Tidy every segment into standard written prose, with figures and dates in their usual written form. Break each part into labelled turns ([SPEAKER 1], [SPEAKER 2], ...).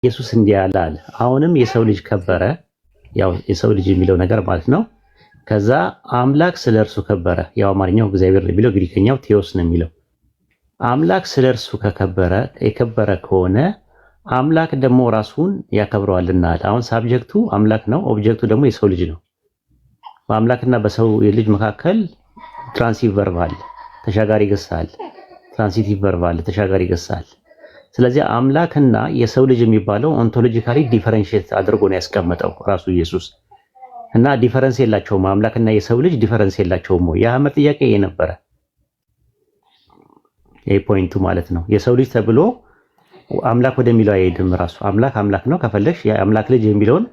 [SPEAKER 1] ኢየሱስ እንዲህ አለ አለ። አሁንም የሰው ልጅ ከበረ፣ ያው የሰው ልጅ የሚለው ነገር ማለት ነው። ከዛ አምላክ ስለ እርሱ ከበረ፣ ያው አማርኛው እግዚአብሔር ነው የሚለው፣ ግሪከኛው ቴዎስ ነው የሚለው። አምላክ ስለ እርሱ ከከበረ የከበረ ከሆነ አምላክ ደግሞ ራሱን ያከብረዋልና አለ። አሁን ሳብጀክቱ አምላክ ነው፣ ኦብጀክቱ ደግሞ የሰው ልጅ ነው። በአምላክና በሰው ልጅ መካከል ትራንሲቲቭ ቨርብ አለ፣ ተሻጋሪ ግስ አለ። ትራንሲቲቭ ቨርብ አለ፣ ተሻጋሪ ግስ አለ። ስለዚህ አምላክና የሰው ልጅ የሚባለው ኦንቶሎጂካሊ ዲፈረንሺየት አድርጎ ነው ያስቀመጠው ራሱ ኢየሱስ። እና ዲፈረንስ የላቸውም፣ አምላክና የሰው ልጅ ዲፈረንስ የላቸውም። የአህመድ ጥያቄ ይሄ ነበረ፣ ይሄ ፖይንቱ ማለት ነው። የሰው ልጅ ተብሎ አምላክ ወደሚለው አይሄድም። ራሱ አምላክ አምላክ ነው። ከፈለሽ የአምላክ ልጅ የሚለውን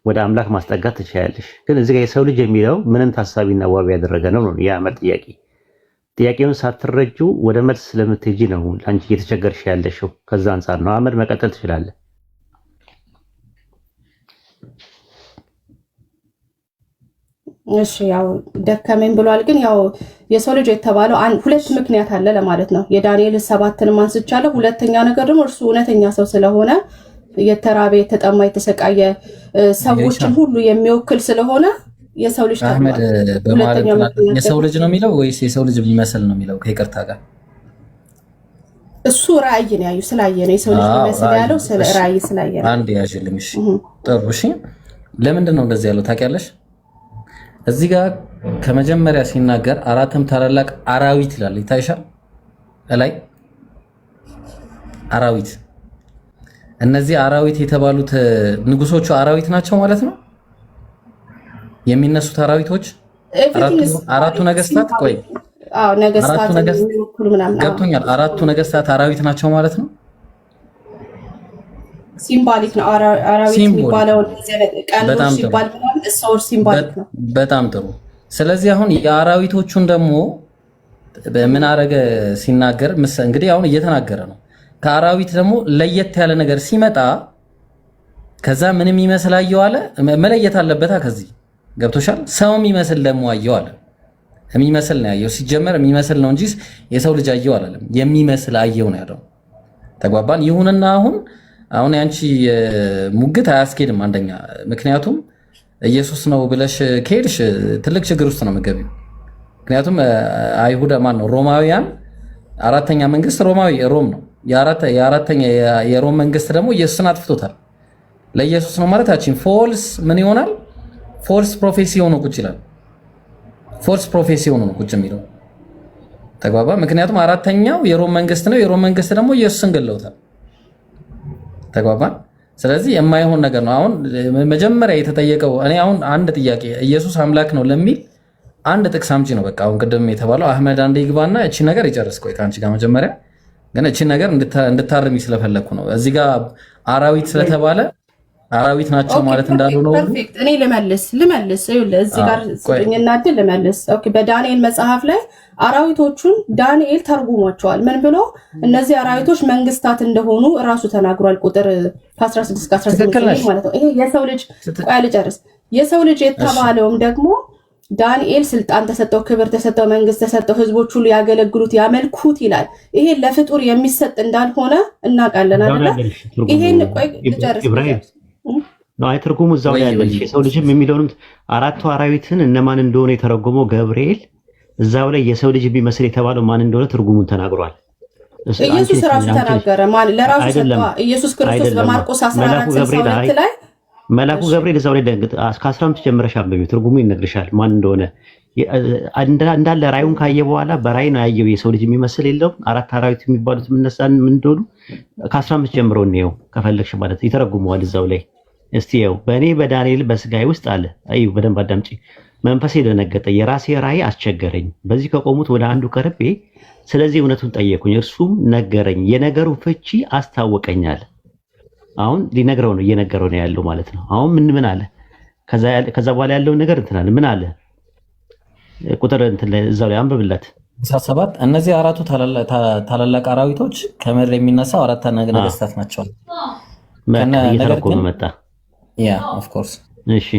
[SPEAKER 1] ወደ አምላክ ማስጠጋት ትችላለሽ። ግን እዚህ ጋር የሰው ልጅ የሚለው ምንን ታሳቢና ዋቢ ያደረገ ነው ነው የአህመድ ጥያቄ። ጥያቄውን ሳትረጁ ወደ መልስ ስለምትሄጂ ነው አንቺ እየተቸገርሽ ያለሽው። ከዛ አንፃር ነው። አህመድ መቀጠል ትችላለህ።
[SPEAKER 2] እሺ ያው ደከመኝ ብሏል። ግን ያው የሰው ልጅ የተባለው ሁለት ምክንያት አለ ለማለት ነው። የዳንኤል 7ንም አንስቻለሁ። ሁለተኛ ነገር ደግሞ እርሱ እውነተኛ ሰው ስለሆነ የተራበ፣ የተጠማ፣ የተሰቃየ ሰዎችን ሁሉ የሚወክል ስለሆነ የሰው ልጅ
[SPEAKER 3] አህመድ በማለት የሰው ልጅ ነው የሚለው ወይስ የሰው ልጅ የሚመስል ነው የሚለው? ከይቅርታ ጋር
[SPEAKER 2] እሱ ራእይ ነው ያዩ ስላየ ነው የሰው ልጅ የሚመስል ያለው ስለ ራእይ ስላየ ነው።
[SPEAKER 3] አንድ ያዥልኝ። እሺ ጥሩ። እሺ ለምንድን ነው እንደዚህ ያለው ታውቂያለሽ? እዚህ ጋር ከመጀመሪያ ሲናገር አራትም ታላላቅ አራዊት ይላል። ይታይሻል ላይ አራዊት። እነዚህ አራዊት የተባሉት ንጉሶቹ አራዊት ናቸው ማለት ነው። የሚነሱት አራዊቶች አራቱ ነገስታት ቆይ
[SPEAKER 2] ነገስታት
[SPEAKER 3] ገብቶኛል። አራቱ ነገስታት አራዊት ናቸው ማለት ነው።
[SPEAKER 2] ሲምቦሊክ ነው አራዊት የሚባለው ቃል ሲባል ነው ሲምቦሊክ ነው።
[SPEAKER 3] በጣም ጥሩ። ስለዚህ አሁን የአራዊቶቹን ደግሞ ምን አረገ ሲናገር እንግዲህ አሁን እየተናገረ ነው። ከአራዊት ደግሞ ለየት ያለ ነገር ሲመጣ ከዛ ምንም ይመስል አየው አለ። መለየት አለበታ ከዚህ ገብቶሻል። ሰው የሚመስል ደግሞ አየው አለ። የሚመስል ነው ያየው። ሲጀመር የሚመስል ነው እንጂ የሰው ልጅ አየው አላለም። የሚመስል አየው ነው ያለው። ተግባባን። ይሁንና አሁን ያንቺ ሙግት አያስኬድም። አንደኛ ምክንያቱም ኢየሱስ ነው ብለሽ ከሄድሽ ትልቅ ችግር ውስጥ ነው የምትገቢው። ምክንያቱም አይሁዳ ማን ነው ሮማውያን አራተኛ መንግስት ሮም ነው። የአራተኛ የሮም መንግስት ደግሞ ኢየሱስን አጥፍቶታል። ለኢየሱስ ነው ማለት ያቺን ፎልስ ምን ይሆናል? ፎልስ ፕሮፌሲ ሆኖ ቁጭ ይላል። ፎልስ ፕሮፌሲ ሆኖ ቁጭ የሚለው ተግባባ። ምክንያቱም አራተኛው የሮም መንግስት ነው። የሮም መንግስት ደግሞ ኢየሱስን ገለውታል። ተግባባን። ስለዚህ የማይሆን ነገር ነው። አሁን መጀመሪያ የተጠየቀው እኔ አሁን አንድ ጥያቄ ኢየሱስ አምላክ ነው ለሚል አንድ ጥቅስ አምጪ ነው። በቃ አሁን ቅድም የተባለው አህመድ አንዴ ይግባና እቺ ነገር ይጨርስ። ቆይ ከአንቺ ጋር መጀመሪያ ግን እቺ ነገር እንድታርሚ ስለፈለኩ ነው። እዚህ ጋር አራዊት ስለተባለ አራዊት ናቸው ማለት እንዳልሆነ ነው።
[SPEAKER 2] ፐርፌክት። እኔ ልመልስ እዚህ ጋር ስጥኝና አይደል ልመልስ። ኦኬ። በዳንኤል መጽሐፍ ላይ አራዊቶቹን ዳንኤል ተርጉሟቸዋል። ምን ብሎ እነዚህ አራዊቶች መንግስታት እንደሆኑ እራሱ ተናግሯል። ቁጥር 16 እስከ 18 ማለት ነው። ይሄ የሰው ልጅ ቆይ ልጨርስ። የሰው ልጅ የተባለውም ደግሞ ዳንኤል ስልጣን ተሰጠው፣ ክብር ተሰጠው፣ መንግስት ተሰጠው፣ ህዝቦች ሁሉ ያገለግሉት ያመልኩት ይላል። ይሄ ለፍጡር የሚሰጥ እንዳልሆነ እናውቃለን አይደል? ይሄን ቆይ ልጨርስ
[SPEAKER 1] ነው አይተርጉሙ እዛው ላይ ያለች የሰው ልጅም የሚለውንም አራቱ አራዊትን እነማን እንደሆነ የተረጎመው ገብርኤል እዛው ላይ የሰው ልጅ ቢመስል የተባለው ማን እንደሆነ ትርጉሙን ተናግሯል።
[SPEAKER 2] ኢየሱስ ራሱ ተናገረ። ማን ለራሱ ሰጣ? ኢየሱስ ክርስቶስ በማርቆስ 14:7 ላይ
[SPEAKER 1] መላኩ ገብርኤል እዛው ላይ ደንግጥ ከ15 ጀምረሽ አንብቢው፣ ትርጉሙ ይነግርሻል ማን እንደሆነ። እንዳለ ራእዩን ካየ በኋላ በራእይ ነው ያየው የሰው ልጅ የሚመስል የለውም። አራት አራዊት የሚባሉት ምንነሳን ምን እንደሆኑ ከ15 ጀምሮ ነው ከፈለግሽ ማለት ይተረጉመዋል እዛው ላይ። እስቲ ያው በእኔ በዳንኤል በስጋዬ ውስጥ አለ። አዩ በደንብ አዳምጪ። መንፈሴ ደነገጠ፣ የራሴ ራእይ አስቸገረኝ። በዚህ ከቆሙት ወደ አንዱ ቀርቤ ስለዚህ እውነቱን ጠየቁኝ፣ እርሱም ነገረኝ፣ የነገሩን ፍቺ አስታወቀኛል። አሁን ሊነግረው ነው እየነገረው ነው ያለው ማለት ነው። አሁን ምን አለ? ከዛ በኋላ ያለውን ነገር እንትን አለ። ምን አለ? ቁጥር እንትን ላይ እዛው ላይ አንብብለት።
[SPEAKER 3] 17 እነዚህ አራቱ ታላላቅ አራዊቶች ከምድር የሚነሳው አራት ነገስታት ናቸው። ነገር ግን መጣ ያ ኦፍ ኮርስ
[SPEAKER 1] እሺ።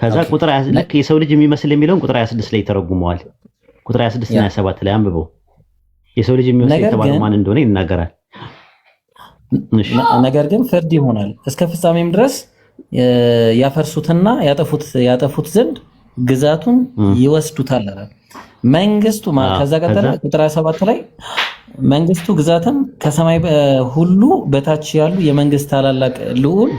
[SPEAKER 1] ከዛ ቁጥር ልክ የሰው ልጅ የሚመስል የሚለውን ቁጥር 26 ላይ ተረጉመዋል። ቁጥር 26 እና 27 ላይ አንብበው የሰው ልጅ የሚመስል የተባለው ማን እንደሆነ ይናገራል።
[SPEAKER 3] ነገር ግን ፍርድ ይሆናል እስከ ፍጻሜም ድረስ ያፈርሱትና ያጠፉት ዘንድ ግዛቱን ይወስዱታል አለ። መንግስቱ ከዛ ቀጠለ ቁጥር 27 ላይ መንግስቱ ግዛትም ከሰማይ ሁሉ በታች ያሉ የመንግስት ታላላቅ ልዑል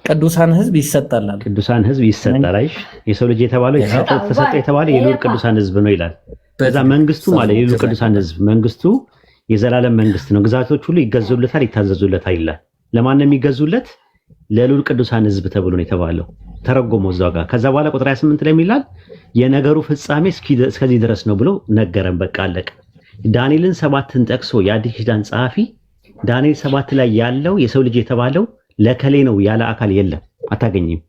[SPEAKER 3] ቅዱሳን ህዝብ ይሰጣል።
[SPEAKER 1] ቅዱሳን ህዝብ ይሰጣል። አይሽ የሰው ልጅ የተባለው ተሰጠ የተባለው የልዑል ቅዱሳን ህዝብ ነው ይላል። ከዛ መንግስቱ ማለት የልዑል ቅዱሳን ህዝብ መንግስቱ የዘላለም መንግስት ነው። ግዛቶች ሁሉ ይገዙለታል፣ ይታዘዙለታል ይላል። ለማን ነው የሚገዙለት? ለልዑል ቅዱሳን ህዝብ ተብሎ ነው የተባለው። ተረጎመው እዛው ጋር። ከዛ በኋላ ቁጥር 28 ላይ የሚላል የነገሩ ፍጻሜ እስከዚህ ድረስ ነው ብሎ ነገረን። በቃ አለቀ። ዳንኤልን 7ን ጠቅሶ የአዲስ ኪዳን ጸሐፊ ዳንኤል 7 ላይ ያለው የሰው ልጅ የተባለው ለከሌ ነው ያለ አካል የለም። አታገኝም።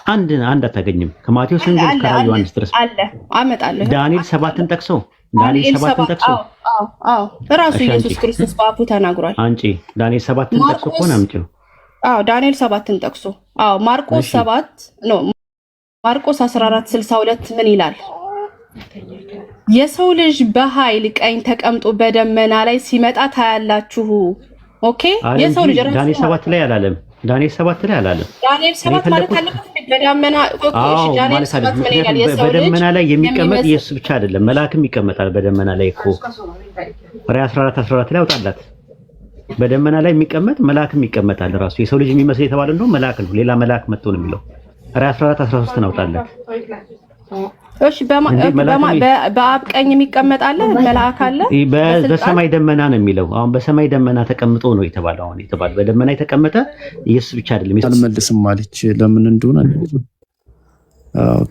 [SPEAKER 1] አንድ አታገኝም። ከማቴዎስ ወንጌል እስከ ዮሐንስ ድረስ
[SPEAKER 2] አለ አመጣለሁ።
[SPEAKER 1] ዳንኤል 7ን ጠቅሶ
[SPEAKER 2] ራሱ ኢየሱስ ክርስቶስ በአፉ ተናግሯል።
[SPEAKER 1] አንቺ ዳንኤል 7ን ጠቅሶ እኮ ነው አምጪው።
[SPEAKER 2] ዳንኤል 7ን ጠቅሶ ማርቆስ 7 ነው ማርቆስ 14:62 ምን ይላል? የሰው ልጅ በኃይል ቀኝ ተቀምጦ በደመና ላይ ሲመጣ ታያላችሁ። ኦኬ የሰው ልጅ
[SPEAKER 1] ዳንኤል 7 ላይ አላለም። ዳንኤል 7 ላይ አላለም።
[SPEAKER 2] ዳንኤል 7 ማለት አለበት በደመና ዳንኤል 7 ምን ይላል? የሰው ልጅ
[SPEAKER 1] በደመና ላይ የሚቀመጥ ኢየሱስ ብቻ አይደለም መልአክም ይቀመጣል በደመና ላይ እኮ ራዕይ 14:14 ላይ አውጣላት። በደመና ላይ የሚቀመጥ መልአክም ይቀመጣል። ራሱ የሰው ልጅ የሚመስል የተባለ እንደው መልአክ ነው። ሌላ መልአክ መጥቶ ነው የሚለው ራዕይ 14:13 ነው አውጣላት።
[SPEAKER 2] እሺ በአብ ቀኝ የሚቀመጥ አለ መልአክ አለ።
[SPEAKER 1] በሰማይ ደመና ነው የሚለው። አሁን በሰማይ ደመና ተቀምጦ ነው የተባለው። አሁን የተባለው በደመና የተቀመጠ ኢየሱስ ብቻ አይደለም።
[SPEAKER 4] አልመልስም ማለች ለምን እንደሆነ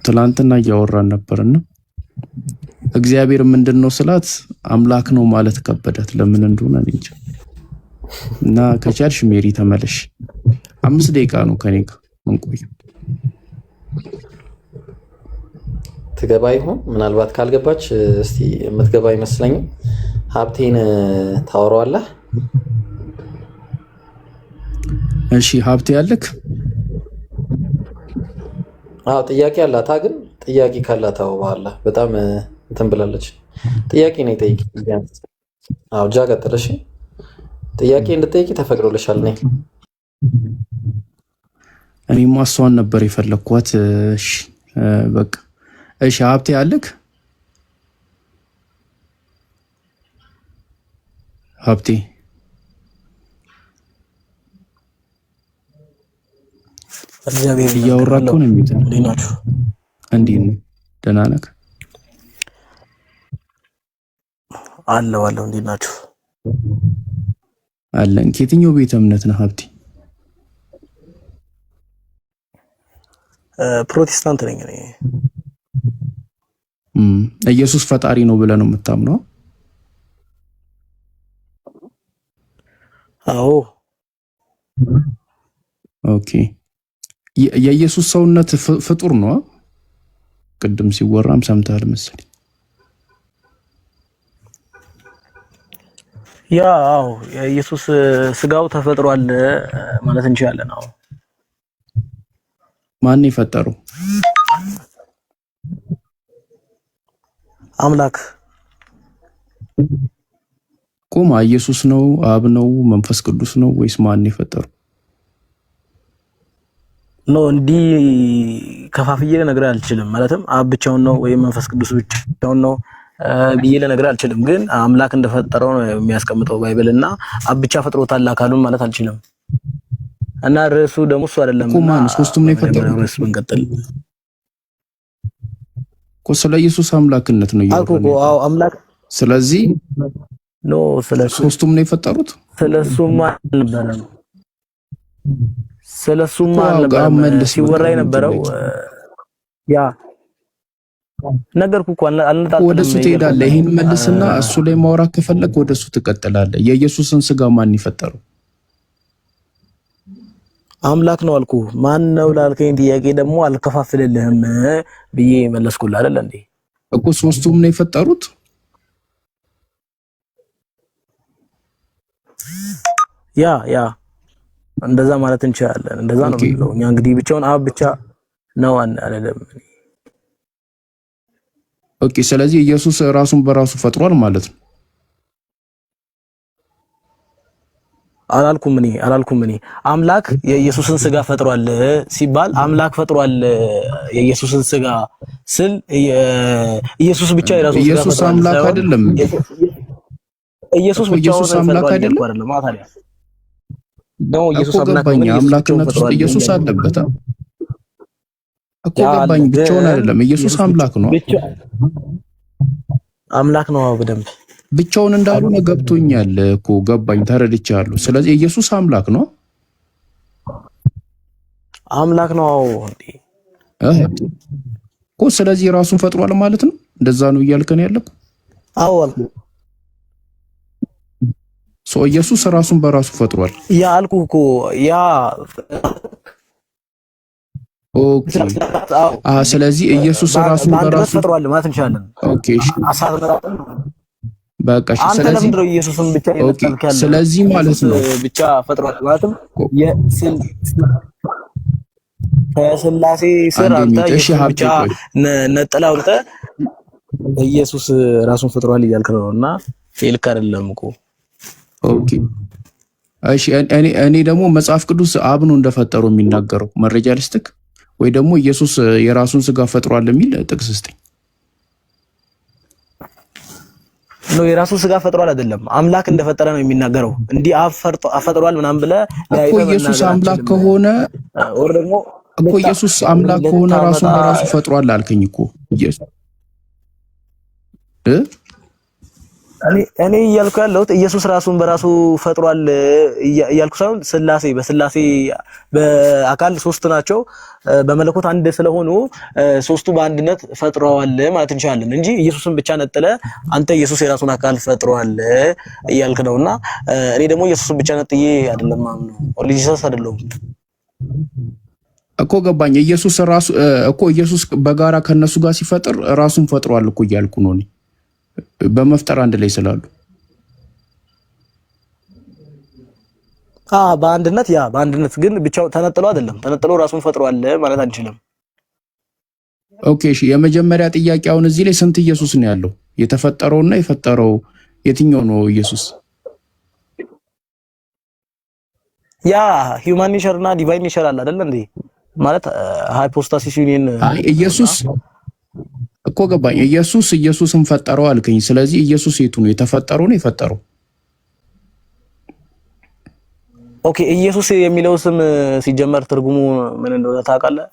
[SPEAKER 4] ትላንትና እያወራን ነበርና እግዚአብሔር ምንድነው ስላት አምላክ ነው ማለት ከበዳት። ለምን እንደሆነ እንጂ እና ከቻልሽ ሜሪ ተመለሽ። 5 ደቂቃ ነው ከኔ ጋር እንቆይ።
[SPEAKER 3] ትገባ ይሆን? ምናልባት ካልገባች እስቲ የምትገባ አይመስለኝም። ሀብቴን ታወራዋለህ?
[SPEAKER 4] እሺ ሀብቴ ያለክ?
[SPEAKER 3] አዎ ጥያቄ አላት። ግን ጥያቄ ካላት በኋላ በጣም እንትን ብላለች። ጥያቄ ነው ጠይቂ። አዎ ጃ ቀጥለሽ ጥያቄ እንድጠይቂ ተፈቅዶልሻል።
[SPEAKER 4] እኔማ እሷን ነበር የፈለኳት። እሺ በቃ እሺ ሀብቴ አለክ? ሀብቴ
[SPEAKER 5] እግዚአብሔር
[SPEAKER 4] እያወራኩ ነው የሚለው። እንዴት ነው? ደህና ነህ?
[SPEAKER 5] አለው እንዴት ናችሁ?
[SPEAKER 4] አለን። ከየትኛው ቤተ እምነት ነህ ሀብቴ?
[SPEAKER 5] ፕሮቴስታንት ነኝ እኔ።
[SPEAKER 4] ኢየሱስ ፈጣሪ ነው ብለህ ነው የምታምነው?
[SPEAKER 5] አዎ።
[SPEAKER 4] ኦኬ። የኢየሱስ ሰውነት ፍጡር ነው? ቅድም ሲወራም ሰምተሃል መሰለኝ።
[SPEAKER 5] አዎ የኢየሱስ ስጋው ተፈጥሯል ማለት እንችላለን። አዎ።
[SPEAKER 4] ማን የፈጠረው?
[SPEAKER 5] አምላክ።
[SPEAKER 4] ቆማ ኢየሱስ ነው? አብ ነው? መንፈስ ቅዱስ ነው ወይስ ማን የፈጠረው?
[SPEAKER 5] እንዲህ ከፋፍዬ ልነግርህ አልችልም። ማለትም አብ ብቻውን ነው ወይም መንፈስ ቅዱስ ብቻውን ነው ብዬ ልነግርህ አልችልም። ግን አምላክ እንደፈጠረው ነው የሚያስቀምጠው ባይብል እና አብ ብቻ ፈጥሮታል አካሉን ማለት አልችልም። እና ርዕሱ ደግሞ እሱ አይደለም።
[SPEAKER 4] ማን ሶስቱም ነው የፈጠረው?
[SPEAKER 5] ርዕሱ እንቀጥል
[SPEAKER 4] እኮ ስለ ኢየሱስ አምላክነት ነው
[SPEAKER 5] ያለው። አዎ አምላክ።
[SPEAKER 4] ስለዚህ
[SPEAKER 5] ስለ
[SPEAKER 4] ሶስቱም ነው የፈጠሩት።
[SPEAKER 5] ስለሱማ አልነበረ ነው ስለሱማ አልነበረ ሲወራ የነበረው ነገርኩ እኮ አልነጣጥልም።
[SPEAKER 4] ወደሱ ትሄዳለህ። ይሄን መልስና እሱ ላይ ማውራት ከፈለክ ወደሱ ትቀጥላለህ። የኢየሱስን ስጋ ማን ይፈጠረው?
[SPEAKER 5] አምላክ ነው አልኩ። ማን ነው ላልከኝ ጥያቄ ደግሞ አልከፋፍልልህም ብዬ መለስኩልህ አይደል እንዴ?
[SPEAKER 4] እኮ ሶስቱም ነው የፈጠሩት።
[SPEAKER 5] ያ እንደዛ ማለት እንችላለን። እንደዛ ነው የሚለው። እኛ እንግዲህ ብቻውን አብ ብቻ ነው አይደለም።
[SPEAKER 4] ኦኬ። ስለዚህ ኢየሱስ ራሱን በራሱ ፈጥሯል ማለት ነው።
[SPEAKER 5] አላልኩም እኔ አምላክ የኢየሱስን ስጋ ፈጥሯል ሲባል አምላክ ፈጥሯል የኢየሱስን ስጋ ስል ኢየሱስ ብቻ የራሱ ስጋ
[SPEAKER 4] ኢየሱስ አምላክ አይደለም።
[SPEAKER 5] ኢየሱስ ብቻውን አምላክ አይደለም ማለት ነው። ኢየሱስ
[SPEAKER 4] አምላክነት ውስጥ ኢየሱስ አለበት እኮ ገባኝ። ብቻውን አይደለም ኢየሱስ አምላክ ነው።
[SPEAKER 5] አምላክ ነው በደንብ
[SPEAKER 4] ብቻውን እንዳሉ ነው ገብቶኛል እኮ ገባኝ፣ ተረድቻለሁ። ስለዚህ ኢየሱስ አምላክ ነው
[SPEAKER 5] እንዴ
[SPEAKER 4] እኮ። ስለዚህ ራሱን ፈጥሯል ማለት ነው። እንደዛ ነው እያልከን ያለው?
[SPEAKER 5] አዎ አልኩ።
[SPEAKER 4] ኢየሱስ ራሱን በራሱ ፈጥሯል።
[SPEAKER 5] ያ አልኩ እኮ ያ
[SPEAKER 4] ኦኬ። ስለዚህ ኢየሱስ ራሱን በራሱ
[SPEAKER 5] ፈጥሯል ማለት እንችላለን።
[SPEAKER 4] ኦኬ በቃ ስለዚህ
[SPEAKER 5] ኢየሱስን ብቻ ይመስልካል።
[SPEAKER 4] ስለዚህ ማለት ነው
[SPEAKER 5] ብቻ ፈጥሯል ማለትም ከስላሴ ስር አንተ ብቻ ነጥላው አንተ ኢየሱስ ራሱን ፈጥሯል እያልክ ነውና ልክ አይደለም እኮ።
[SPEAKER 4] ኦኬ እሺ። እኔ ደግሞ መጽሐፍ ቅዱስ አብ ነው እንደፈጠረው የሚናገረው መረጃ ልስጥክ፣ ወይ ደግሞ ኢየሱስ የራሱን ስጋ ፈጥሯል የሚል ጥቅስ ስጠኝ።
[SPEAKER 5] ነው የራሱን ስጋ ፈጥሯል አይደለም፣ አምላክ እንደፈጠረ ነው የሚናገረው። እንዲህ አፈጥሯል ምናምን ብለህ
[SPEAKER 4] እኮ ኢየሱስ አምላክ ከሆነ
[SPEAKER 5] ወር ደግሞ
[SPEAKER 4] እኮ ኢየሱስ አምላክ ከሆነ ራሱን በራሱ ፈጥሯል አልከኝ እኮ ኢየሱስ
[SPEAKER 5] እኔ እያልኩ ያለሁት ኢየሱስ ራሱን በራሱ ፈጥሯል እያልኩ ሳይሆን በስላሴ በአካል ሶስት ናቸው፣ በመለኮት አንድ ስለሆኑ ሶስቱ በአንድነት ፈጥረዋል ማለት እንችላለን እንጂ ኢየሱስን ብቻ ነጥለ አንተ ኢየሱስ የራሱን አካል ፈጥሯል እያልክ ነውና እኔ ደግሞ ኢየሱስን ብቻ ነጥዬ አይደለም ማምነው ኦሪጂናስ አይደለም
[SPEAKER 4] እኮ ገባኝ። ኢየሱስ ራሱ እኮ ኢየሱስ በጋራ ከነሱ ጋር ሲፈጥር ራሱን ፈጥሯል እኮ እያልኩ ነው እኔ በመፍጠር አንድ ላይ ስላሉ
[SPEAKER 5] በአንድነት ግን ብቻው ተነጥሎ አይደለም። ተነጥሎ ራሱን ፈጥሯል ማለት አንችልም።
[SPEAKER 4] ኦኬ እሺ። የመጀመሪያ ጥያቄ አሁን እዚህ ላይ ስንት ኢየሱስ ነው ያለው? የተፈጠረውና የፈጠረው የትኛው ነው ኢየሱስ?
[SPEAKER 5] ያ ሂውማን ኔቸር እና ዲቫይን ኔቸር አለ አይደል እንዴ? ማለት ሃይፖስታሲስ ዩኒየን
[SPEAKER 4] ኢየሱስ እኮ ገባኝ። ኢየሱስን ፈጠረው አልከኝ። ስለዚህ ኢየሱስ የቱ ነው? የተፈጠረው ነው የፈጠረው?
[SPEAKER 5] ኦኬ ኢየሱስ የሚለው ስም ሲጀመር ትርጉሙ ምን እንደሆነ ታውቃለህ?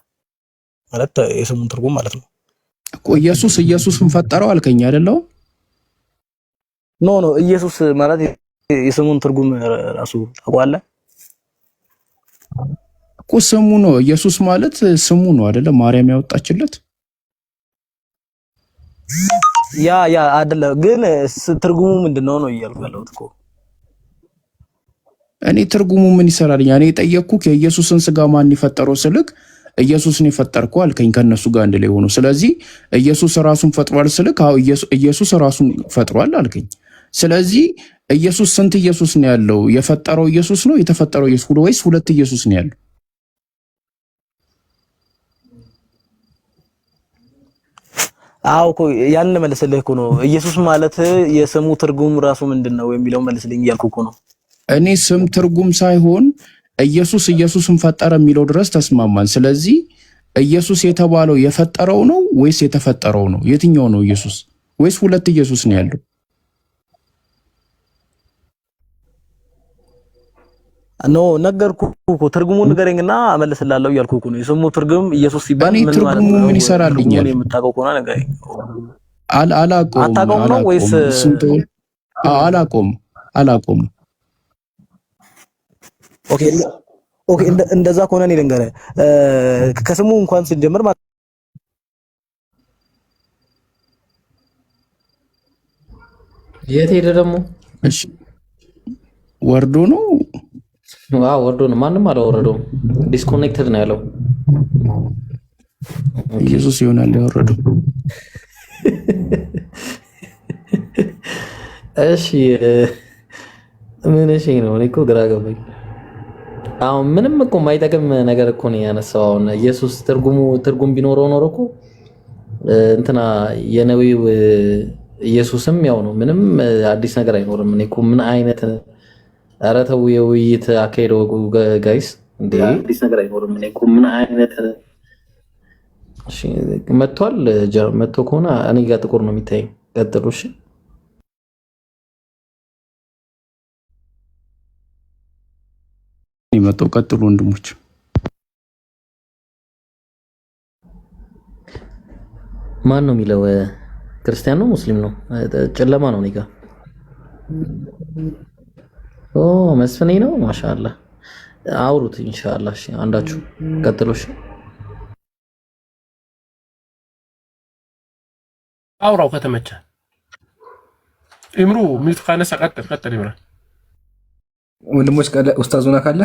[SPEAKER 5] ማለት የስሙን ትርጉም ማለት ነው
[SPEAKER 4] እኮ ኢየሱስን ፈጠረው አልከኝ አይደለው?
[SPEAKER 5] ኖ ኢየሱስ ማለት የስሙን ትርጉም ራሱ ታውቃለህ
[SPEAKER 4] እኮ ስሙ ነው። ኢየሱስ ማለት ስሙ ነው አይደለ? ማርያም ያወጣችለት
[SPEAKER 5] ያ አይደለ? ግን ትርጉሙ ምንድነው ነው እያልኩ ያለሁት እኮ
[SPEAKER 4] እኔ ትርጉሙ ምን ይሰራልኝ? እኔ ጠየቅኩህ የኢየሱስን ስጋ ማን የፈጠረው ስልክ ኢየሱስን የፈጠርከው አልከኝ ከነሱ ጋር አንድ ላይ ሆኖ። ስለዚህ ኢየሱስ ራሱን ፈጥሯል ስልክ አዎ ኢየሱስ ራሱን ፈጥሯል አልከኝ። ስለዚህ ኢየሱስ ስንት ኢየሱስ ነው ያለው? የፈጠረው ኢየሱስ ነው የተፈጠረው ኢየሱስ ወይስ ሁለት ኢየሱስ ነው ያለው?
[SPEAKER 5] አዎ እኮ ያን መልስልህ እኮ ነው። ኢየሱስ ማለት የስሙ ትርጉም ራሱ ምንድነው የሚለው መልስልኝ እያልኩ እኮ ነው።
[SPEAKER 4] እኔ ስም ትርጉም ሳይሆን ኢየሱስን ፈጠረ የሚለው ድረስ ተስማማን። ስለዚህ ኢየሱስ የተባለው የፈጠረው ነው ወይስ የተፈጠረው ነው? የትኛው ነው ኢየሱስ? ወይስ ሁለት ኢየሱስ ነው ያለው?
[SPEAKER 5] ነገርኩህ እኮ ትርጉሙን ንገረኝና እመልስልሃለሁ እያልኩህ እኮ ነው። የስሙ ትርጉም ኢየሱስ ሲባል ምን ማለት ነው?
[SPEAKER 4] ምን ይሰራልኛል?
[SPEAKER 5] የምታውቀው ከሆነ ንገረኝ።
[SPEAKER 4] አላውቀውም።
[SPEAKER 5] አታውቀውም ነው ወይስ?
[SPEAKER 4] አላውቀውም።
[SPEAKER 5] ኦኬ እንደዛ ከሆነ እኔ ልንገርህ ከስሙ እንኳን ስንጀምር ማለት
[SPEAKER 3] የት ሄደ ደግሞ?
[SPEAKER 4] እሺ ወርዶ ነው።
[SPEAKER 3] ወርዶ ነው። ማንም አላወረደውም። ዲስኮኔክትድ ነው ያለው።
[SPEAKER 4] ኢየሱስ ይሆናል ያወረደው።
[SPEAKER 3] እሺ ምን እሺ ነው? እኔ እኮ ግራ ገባኝ። አሁን ምንም እኮ የማይጠቅም ነገር እኮ ነው ያነሳው። አሁን ኢየሱስ ትርጉም ቢኖረው ኖሮ እኮ እንትና የነቢው ኢየሱስም ያው ነው። ምንም አዲስ ነገር አይኖርም። እኔ እኮ ምን አይነት ኧረ ተው የውይይት አካሄድ ወጉ ጋይስ እንዴ
[SPEAKER 5] አዲስ ነገር አይኖርም። እኔ እኮ ምን አይነት
[SPEAKER 3] እሺ መጥቷል። መጥቶ ከሆነ እኔ ጋር ጥቁር ነው የሚታየኝ። ቀጥሉ። እሺ
[SPEAKER 4] የመጣው ቀጥሉ ወንድሞች።
[SPEAKER 3] ማን ነው የሚለው? ክርስቲያን ነው ሙስሊም ነው? ጨለማ ነው እኔ ጋር። ኦ መስፍኔ ነው። ማሻአላ አውሩት ኢንሻአላህ። እሺ አንዳችሁ ቀጥሉ። እሺ
[SPEAKER 6] አውራው ከተመቸ ኢምሩ ሚት ካነሳ ቀጥል ይምራ
[SPEAKER 7] ወንድሞች ካለ ኡስታዙና ካለ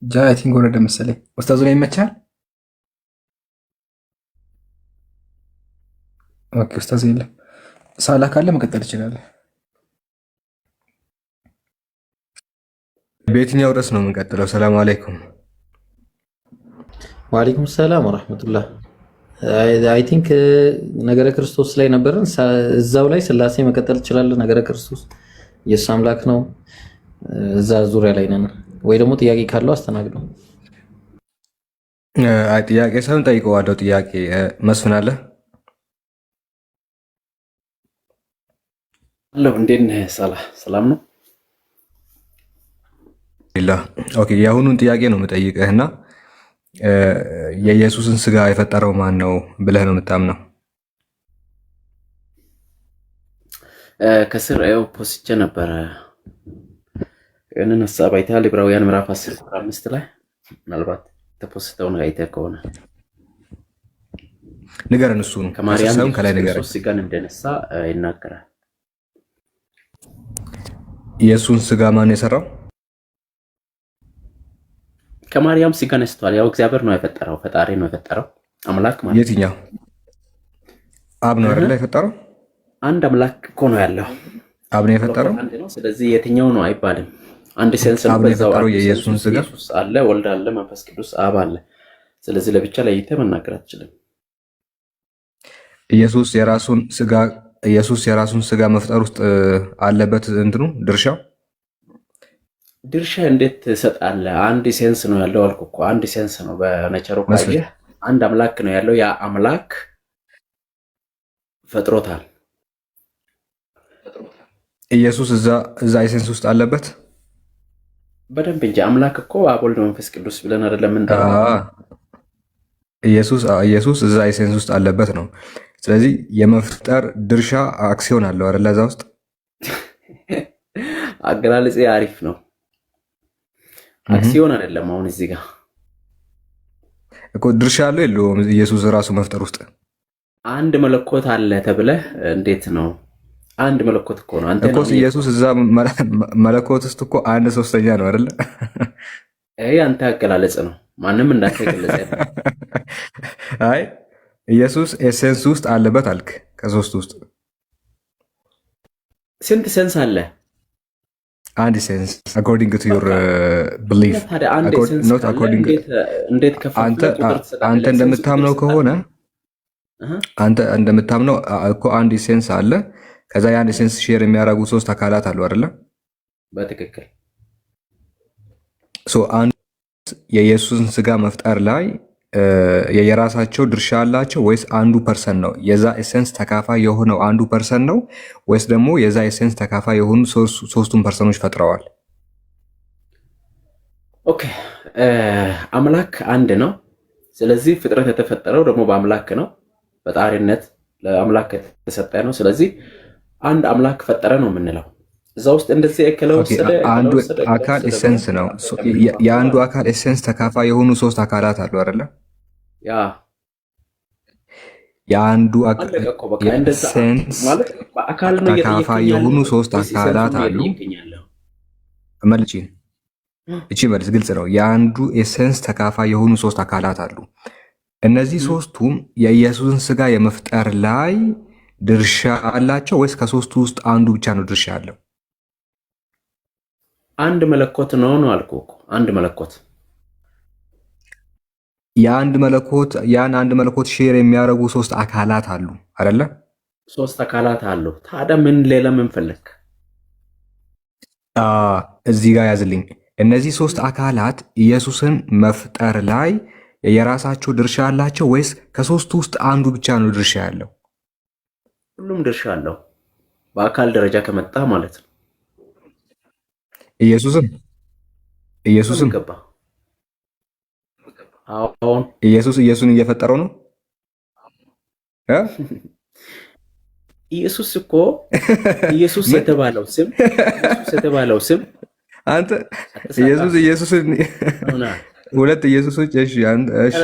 [SPEAKER 7] ጃቲንግ ወረደ መሰለኝ። ኡስታዙና ይመቻል። ኦኬ ኡስታዝ የለም። ሳላ ካለ መቀጠል ይችላል።
[SPEAKER 8] በየትኛው ርዕስ ነው የምንቀጥለው? ሰላም አለይኩም።
[SPEAKER 3] ወአለይኩም ሰላም ወራህመቱላህ። አይ ቲንክ ነገረ ክርስቶስ ላይ ነበርን። እዛው ላይ ስላሴ መቀጠል ይችላል። ነገረ ክርስቶስ ኢየሱስ አምላክ ነው። እዛ ዙሪያ ላይ ነን ወይ ደግሞ ጥያቄ ካለው አስተናግደው።
[SPEAKER 8] አይ ጥያቄ ሳይሆን ጠይቀዋለሁ። ጥያቄ መስፍን አለ
[SPEAKER 9] አለሁ። እንዴት ነህ? ሰላም ነው።
[SPEAKER 8] ኦኬ የአሁኑን ጥያቄ ነው የምጠይቅህና የኢየሱስን ስጋ የፈጠረው ማን ነው ብለህ ነው የምታምነው?
[SPEAKER 9] ከስር ፖስቼ ነበረ ያንን ሀሳብ አይተሃል? ዕብራውያን ምዕራፍ 10 ቁጥር 5 ላይ ምናልባት ተፖስተውን አይተህ ከሆነ
[SPEAKER 8] ንገረን። እሱ ነው
[SPEAKER 9] ከማርያም
[SPEAKER 8] ከላይ ንገረን።
[SPEAKER 9] ስጋን እንደነሳ ይናገራል።
[SPEAKER 8] የኢየሱስን ስጋ ማን የሰራው?
[SPEAKER 9] ከማርያም ስጋ ነስቷል። ያው እግዚአብሔር ነው የፈጠረው፣ ፈጣሪ ነው የፈጠረው፣ አምላክ ማለት።
[SPEAKER 8] የትኛው አብ ነው አይደል የፈጠረው?
[SPEAKER 9] አንድ አምላክ እኮ ነው ያለው።
[SPEAKER 8] አብ ነው የፈጠረው።
[SPEAKER 9] ስለዚህ የትኛው ነው አይባልም። አንድ ሴንስ ነው። በዛው
[SPEAKER 8] የኢየሱስን ስጋ
[SPEAKER 9] ኢየሱስ አለ፣ ወልድ አለ፣ መንፈስ ቅዱስ አብ አለ። ስለዚህ ለብቻ ለይተህ መናገር አትችልም።
[SPEAKER 8] ኢየሱስ የራሱን ስጋ መፍጠር ውስጥ አለበት እንትኑ ድርሻው።
[SPEAKER 9] ድርሻ እንዴት ትሰጣለህ? አንድ ሴንስ ነው ያለው አልኩ እኮ። አንድ ሴንስ ነው በነቸሩ ካየህ አንድ አምላክ ነው ያለው። ያ አምላክ ፈጥሮታል።
[SPEAKER 8] ኢየሱስ እዛ ሴንስ ውስጥ አለበት
[SPEAKER 9] በደንብ እንጂ። አምላክ እኮ አብ ወልድ መንፈስ ቅዱስ ብለን አይደለም እንደ
[SPEAKER 8] ኢየሱስ እዛ ሴንስ ውስጥ አለበት ነው። ስለዚህ የመፍጠር ድርሻ አክሲዮን አለው አይደል? እዛ ውስጥ
[SPEAKER 9] አገላለጽ አሪፍ ነው። አክሲዮን አይደለም። አሁን እዚህ ጋር
[SPEAKER 8] እኮ ድርሻ አለው የለውም? ኢየሱስ ራሱ መፍጠር ውስጥ
[SPEAKER 9] አንድ መለኮት አለ ተብለህ እንዴት ነው? አንድ መለኮት እኮ ነው። አንተ
[SPEAKER 8] እኮ ኢየሱስ እዛ መለኮት ውስጥ እኮ አንድ ሶስተኛ ነው አይደል?
[SPEAKER 9] አይ አንተ አገላለጽ ነው። ማንም እንዳትገለጽ።
[SPEAKER 8] አይ ኢየሱስ ኤሴንስ ውስጥ አለበት አልክ። ከሶስት ውስጥ
[SPEAKER 9] ስንት ሴንስ አለ?
[SPEAKER 8] አንድ ሴንስ according to your belief not according አንተ እንደምታምነው ከሆነ አንተ እንደምታምነው እኮ አንድ ሴንስ አለ። ከዛ ያን ሴንስ ሼር የሚያደርጉ ሶስት አካላት አሉ አይደለ?
[SPEAKER 9] በትክክል
[SPEAKER 8] አንድ የኢየሱስን ስጋ መፍጠር ላይ የየራሳቸው ድርሻ አላቸው ወይስ አንዱ ፐርሰን ነው? የዛ ኤሴንስ ተካፋይ የሆነው አንዱ ፐርሰን ነው ወይስ ደግሞ የዛ ኤሴንስ ተካፋይ የሆኑ ሶስቱም ፐርሰኖች ፈጥረዋል?
[SPEAKER 9] ኦኬ አምላክ አንድ ነው። ስለዚህ ፍጥረት የተፈጠረው ደግሞ በአምላክ ነው። ፈጣሪነት ለአምላክ የተሰጠ ነው። ስለዚህ አንድ አምላክ ፈጠረ ነው የምንለው። እዛ ውስጥ እንደዚህ እከለ ወሰደ
[SPEAKER 8] አንዱ አካል ኤሴንስ ነው። የአንዱ አካል ኤሴንስ ተካፋይ የሆኑ ሶስት አካላት አሉ አይደለ?
[SPEAKER 9] ያ
[SPEAKER 8] የአንዱ አካል ኤሴንስ ተካፋይ የሆኑ ሶስት አካላት አሉ። መልጪን እቺ መልስ ግልጽ ነው። የአንዱ ኤሴንስ ተካፋይ የሆኑ ሶስት አካላት አሉ። እነዚህ ሶስቱም የኢየሱስን ስጋ የመፍጠር ላይ ድርሻ አላቸው ወይስ ከሶስቱ ውስጥ አንዱ ብቻ ነው ድርሻ ያለው?
[SPEAKER 9] አንድ መለኮት ነው አልኩ እኮ። አንድ መለኮት ያን አንድ መለኮት ሼር የሚያደርጉ ሶስት አካላት አሉ አይደለ? ሶስት አካላት አሉ። ታዲያ ምን ሌላ ምን ፈለክ?
[SPEAKER 8] እዚህ ጋር ያዝልኝ። እነዚህ ሶስት አካላት ኢየሱስን መፍጠር ላይ የራሳቸው ድርሻ አላቸው ወይስ ከሶስቱ ውስጥ አንዱ ብቻ ነው ድርሻ ያለው?
[SPEAKER 9] ሁሉም ድርሻ አለው፣ በአካል ደረጃ ከመጣ ማለት ነው።
[SPEAKER 8] ኢየሱስም
[SPEAKER 9] ገባ። አሁን
[SPEAKER 8] ኢየሱስን እየፈጠረው ነው።
[SPEAKER 9] ኢየሱስ እኮ ኢየሱስ የተባለው ስም
[SPEAKER 8] አንተ ኢየሱስን ሁለት ኢየሱሶች። እሺ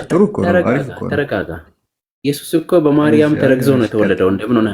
[SPEAKER 8] ጥሩ እኮ ነው፣ አሪፍ እኮ ነው።
[SPEAKER 9] ተረጋጋ። ኢየሱስ እኮ በማርያም ተረግዞ ነው የተወለደው። እንደምን ሆነ?